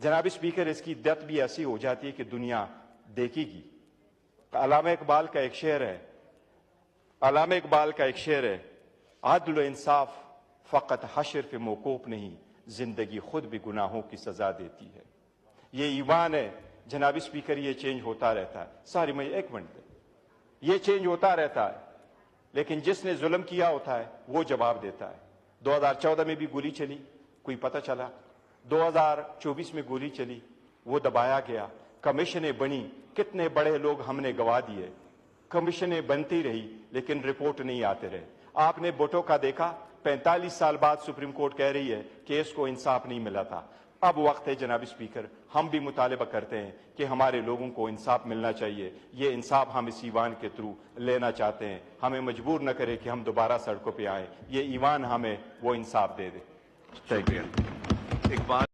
जनाब स्पीकर, इसकी दत भी ऐसी हो जाती है कि दुनिया देखेगी। अल्लामा इकबाल का एक शेर है, आदल इंसाफ फ़कत हश्र पे मौकूफ नहीं, जिंदगी खुद भी गुनाहों की सजा देती है। ये ईमान है जनाब स्पीकर, ये चेंज होता रहता है। सारी मैं एक मिनट, ये चेंज होता रहता है, लेकिन जिसने जुल्म किया होता है वो जवाब देता है। 2014 में भी गोली चली, कोई पता चला। 2024 में गोली चली, वो दबाया गया। कमीशनें बनी, कितने बड़े लोग हमने गवा दिए। कमीशनें बनती रही लेकिन रिपोर्ट नहीं आते रहे। आपने भुट्टो का देखा, 45 साल बाद सुप्रीम कोर्ट कह रही है कि इसको इंसाफ नहीं मिला था। अब वक्त है जनाब स्पीकर, हम भी मुतालिबा करते हैं कि हमारे लोगों को इंसाफ मिलना चाहिए। ये इंसाफ हम इस ईवान के थ्रू लेना चाहते हैं। हमें मजबूर न करे कि हम दोबारा सड़कों पर आए। ये ईवान हमें वो इंसाफ दे दे। शुक्रिया। इकबाल